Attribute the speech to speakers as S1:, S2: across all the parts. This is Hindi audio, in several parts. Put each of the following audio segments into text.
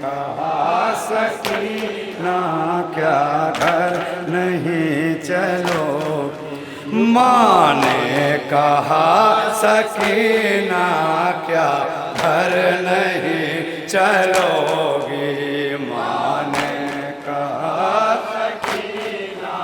S1: कहा सकीना क्या घर नहीं चलो, माँ ने कहा सकीना क्या घर नहीं चलोगी, माँ ने कहा सकीना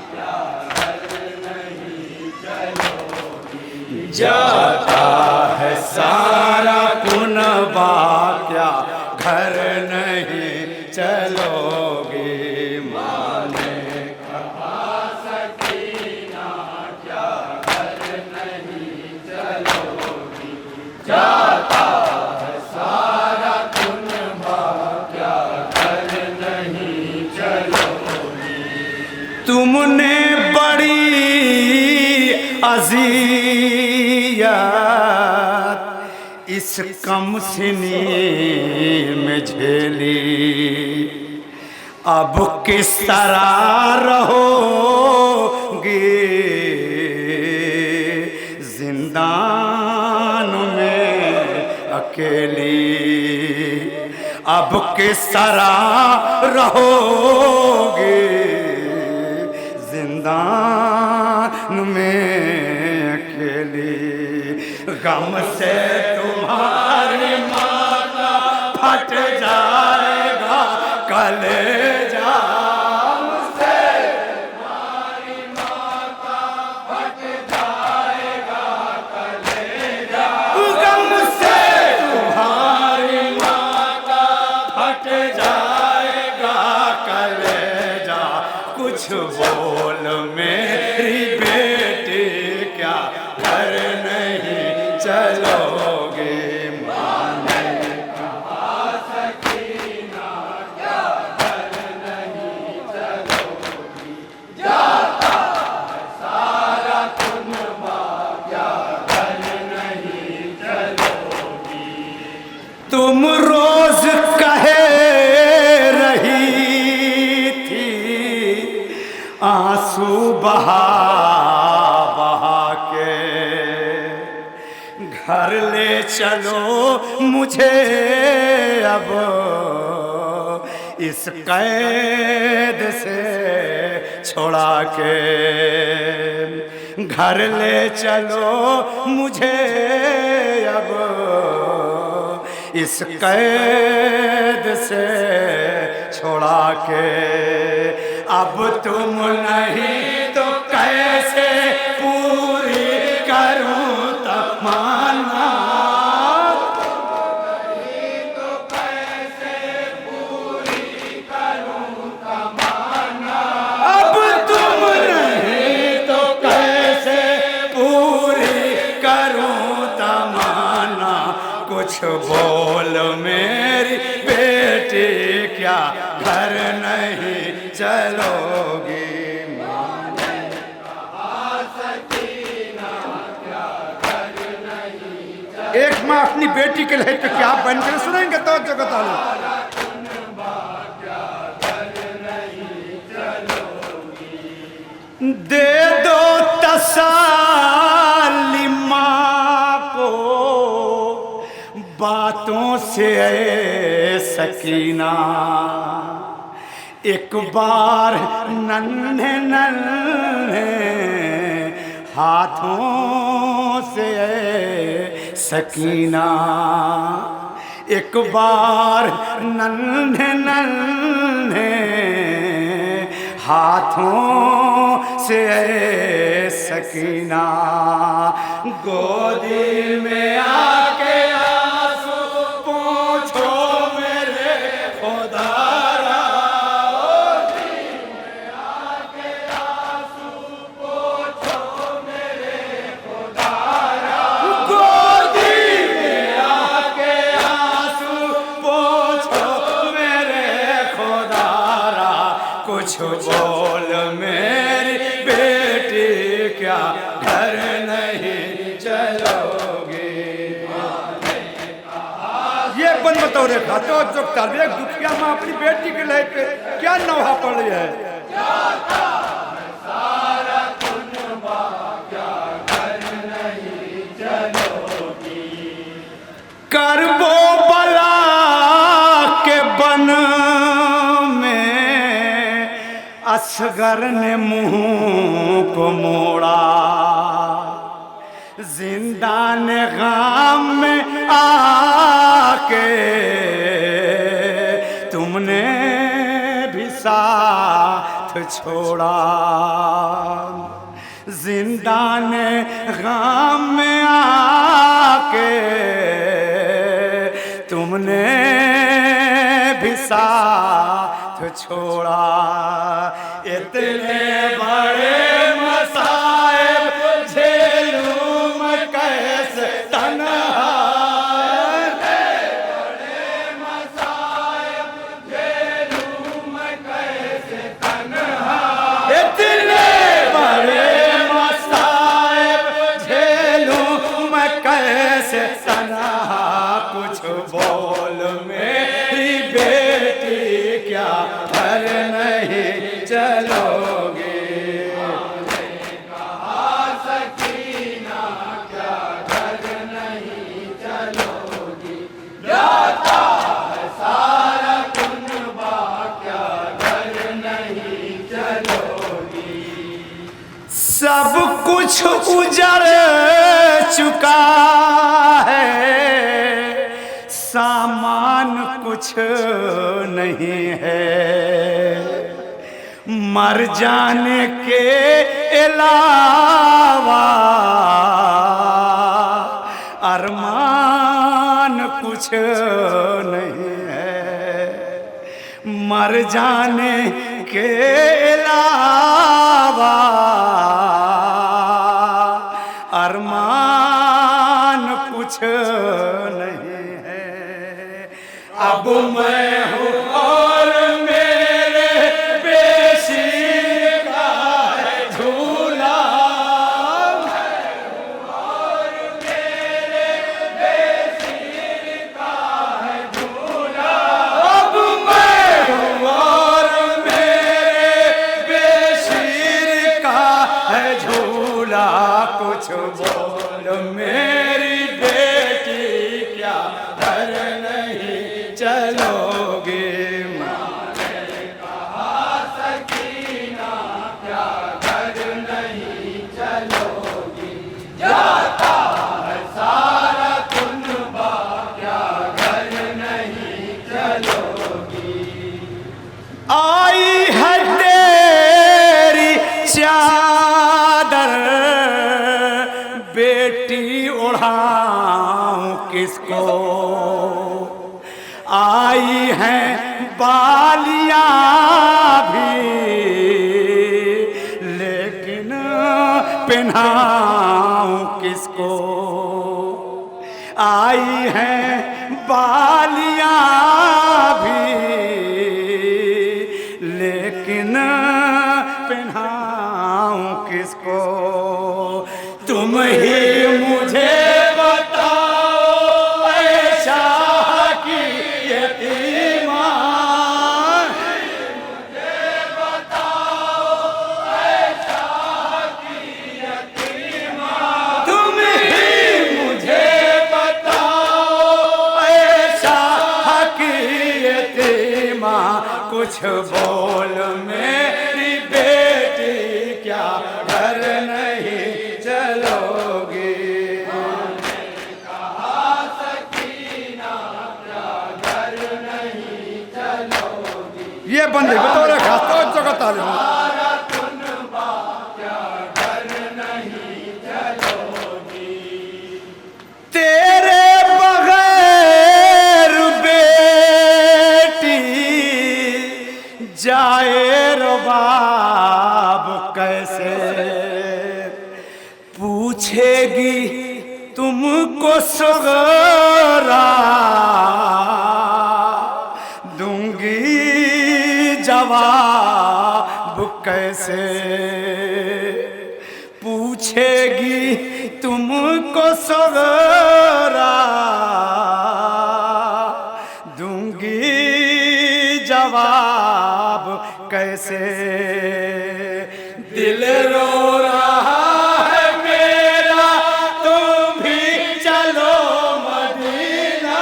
S1: क्या घर नहीं चलोगी। जाता है सारा पुनवा क्या घर नहीं चलोगी, माँ ने कहा सकीना क्या घर नहीं चलोगी। जाता है सारा पुनवा क्या घर नहीं चलोगी। तुमने बड़ी अज़ियत इस कम सिनी में झेली, अब किस तरह रहोगे जिंदान में अकेली, अब किस तरह रहोगे जिंदान में अकेली। गम से तुम्हारी माता फट जाएगा कलेजा, मुझसे तुम्हारी माता फट जाएगा कलेजा, गम से तुम्हारी माता फट जाएगा कलेजा। कुछ बोल मेरी बेटी क्या घर नहीं चलोगे, माँ ने कहा सकीना क्या घर नहीं चलोगी। जाता है सारा कुनबा क्या घर नहीं चलोगी। तुम रोज कहे रही थी आंसू बहा बहा के, घर ले चलो मुझे अब इस कैद से छुड़ा के, घर ले चलो मुझे अब इस कैद से छुड़ा के। अब तुम नहीं तो कैसे पूरी करूं तमन्ना, नहीं तो कैसे पूरी करूं तमन्ना, अब तुम नहीं तो कैसे पूरी करूं तमन्ना। कुछ बोल मेरी बेटी क्या घर नहीं चलोगी, माँ ने कहा सकीना क्या घर नहीं चलोगी। एक माँ अपनी बेटी के लिए तो क्या बन कर सुनेंगे तो जगत आलो। दे दो तसल्ली माँ को बातों से सकीना, एक बार नन्हे नन्हे हाथों से सकीना, एक बार नन्हे नन्हे हाथों से सकीना, गोदी में आके आंसू पूछो मेरे खुदारा, गोदी में आके आंसू पूछो मेरे खुदारा, गोदी में आके आंसू पूछो मेरे खुदारा। कुछ बोल मेरी बेटी क्या घर नहीं चलोगी, ये बन बताओ रेखा तो चुपचाप एक दुखिया माँ अपनी बेटी के लिए क्या नौहा पड़ रही है। जाता है सारा कुनबा क्या घर नहीं चलोगी, करबो बला के बन असगर ने मुंह को मोड़ा, जिंदा ने गाम में आके तुमने भी साथ छोड़ा। जिंदा ने गाम में आके तुमने भी साथ छोड़ा। इतने बड़े मसाइब झेलूं मैं कैसे तन्हा, बड़े मसाइब झेलूं मैं कैसे तन्हा। इतने बड़े मसाइब झेलूं मैं कैसे तन्हा। कुछ बोल मेरी बेटी क्या घर नहीं चलोगे। मैंने कहा सकीना क्या घर नहीं चलोगी। जाता है सारा कुनबा क्या घर नहीं चलोगी। सब कुछ उजड़ चुका है, सामान कुछ नहीं है। मर जाने के अलावा अरमान कुछ नहीं है। मर जाने के अलावा अरमान कुछ नहीं है। अब मैं हूँ और मेरे बेशीर का है झूला। मैं हूँ और मेरे बेशीर का है झूला। अब मैं हूँ और मेरे बेशीर का है झूला। कुछ बोल मेरी बेटी क्या घर नहीं चलोगे। मैंने कहा सकीना क्या घर नहीं चलोगी। जाता है सारा कुनबा क्या घर नहीं चलोगी। आई है तेरी चादर बेटी उड़ाऊं किसको। आई हैं बालियां भी लेकिन पहनाऊं किसको। आई हैं बालियां भी लेकिन पहनाऊं किसको। तुम ही मुझे कुछ बोल मेरी बेटी क्या घर नहीं चलोगी। मैंने कहा सकीना क्या घर नहीं चलोगी। ये बंदे बतौर खास तवज्जो का तालिब क्या घर नहीं चलोगी। तेरे जाए रबाब कैसे पूछेगी तुमको सगरा। दूंगी जवाब कैसे पूछेगी तुमको सगरा। दूंगी जवाब कैसे। दिल रो रहा है मेरा तुम भी चलो मदीना।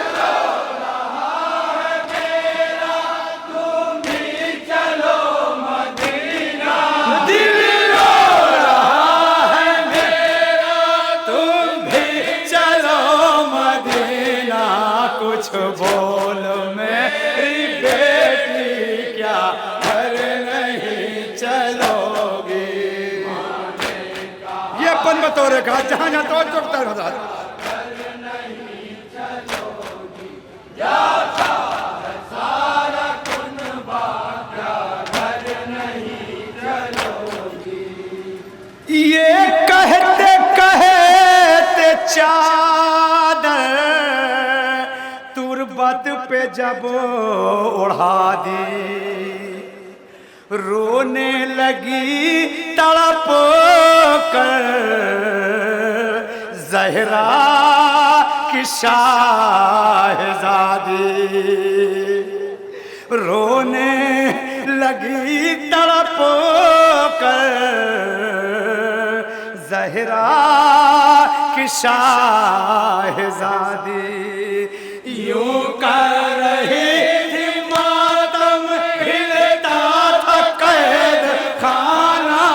S1: रो रहा है मेरा तुम भी चलो कुछ बोल मेरी बेटी क्या घर नहीं चलोगी। ये अपन बतौर कहा जहाँ जहाँ तो चुकता है ये कहते कहते चादर तुरबत पे जब ओढ़ा दी रोने लगी तड़प कर ज़हरा की शाहज़ादी रोने लगी तड़प कर ज़हरा की शाहज़ादी यूं कर रही थी मातम हिलता था कैद खाना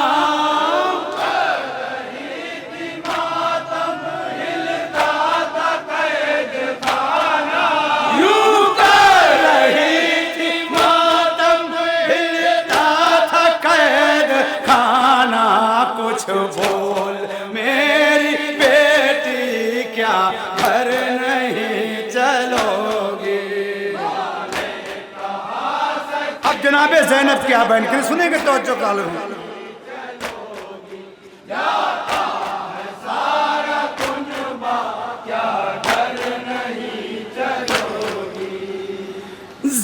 S1: यूं कर रही थी मातम हिलता था कैद खाना कुछ बोल मेरी बेटी क्या घर नहीं चलोगी। अब जनाबे ज़ैनब क्या बहन के सुनेंगे तो जो काल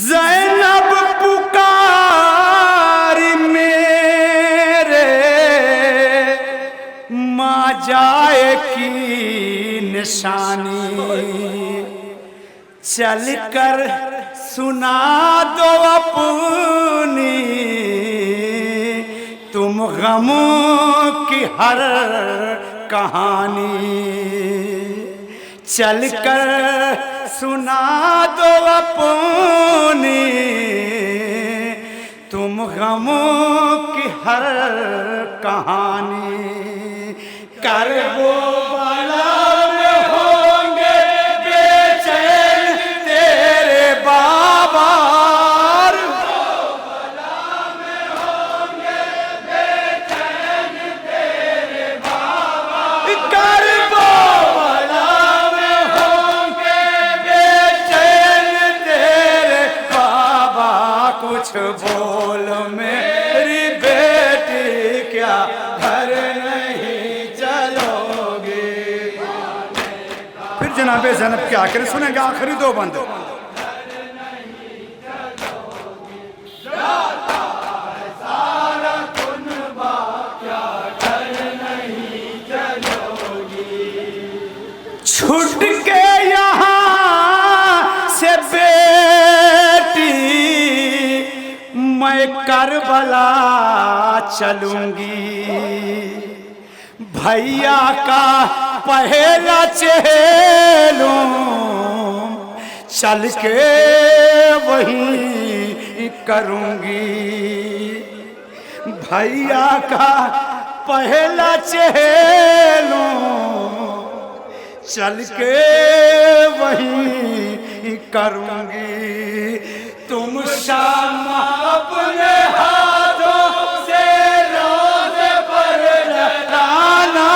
S1: ज़ैनब पुकारी मेरे माँ जाए की निशानी चल कर सुना दो अपनी तुम गमों की हर कहानी चल कर सुना दो अपनी तुम गमों की हर कहानी कर वो वाला में होंगे बेचैन तेरे बाबा कर वो वाला में होंगे बेचैन तेरे बाबा कुछ बोल मेरी बेटी क्या घर नहीं चलोगे। फिर जनाबे ज़ैनब क्या आखिर सुनेंगे आखिरी दो बंद छूट के यहाँ से बेटी मैं करबला चलूंगी भैया का पहला चेलूं चल के वही करूंगी भैया का पहला चेलूं चल के वही करूंगी तुम शाम अपने हाथों से रोज़े पर लगाना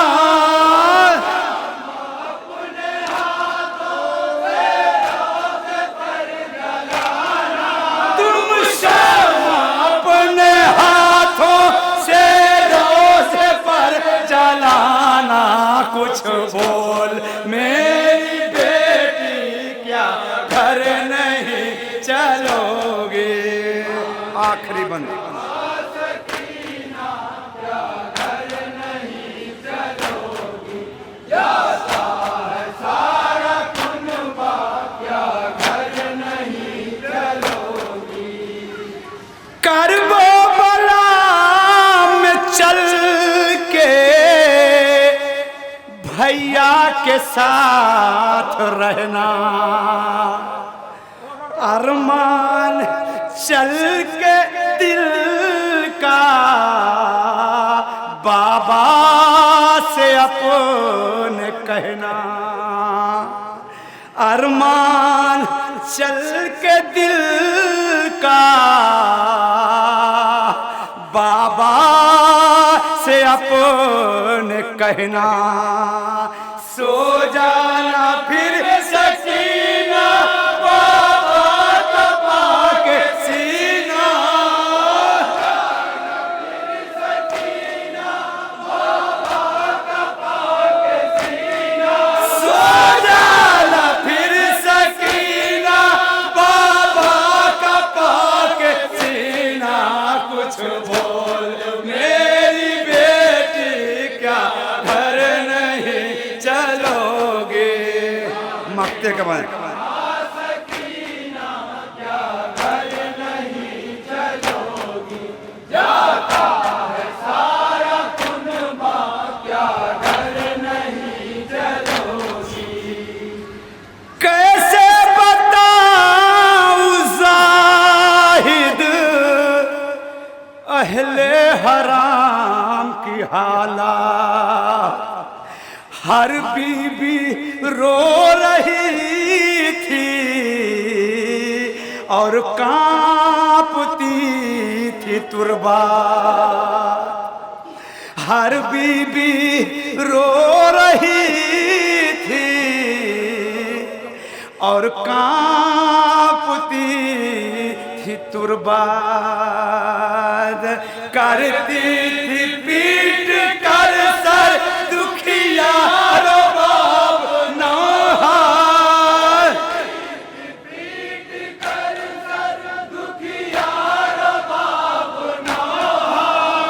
S1: अपने हाथों से रोज़े पर जलाना तुम शाम अपने हाथों से रोज़े पर जलाना कुछ बोल मेरी बेटी क्या घर नहीं चलोगे। आखिरी बंद करबो बला में चल के भैया के साथ रहना अरमान चल के दिल का बाबा से अपने कहना अरमान चल के दिल का बाबा से अपने कहना, सो जाना फिर सकीना बाबा का पाके सीना, सो जाना फिर सकीना बाबा का पाके सीना। कुछ बोल मेरी बेटी क्या घर नहीं चलोगे, मक्ते के बाद कैसे बताऊं जाहिद अहले हराम की हालत, हर बीबी रो रही थी और कांपती थी तुरबा, हर बीबी रो रही थी और कांपती थी तुरबाद, करती थी पीट कर सर दुखिया रो बाप नौहार,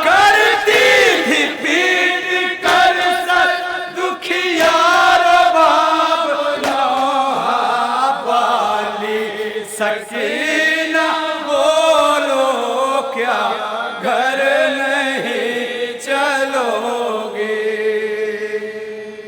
S1: करती थी पीट कर सर दुखिया रो बाप नौहार, वाली सकी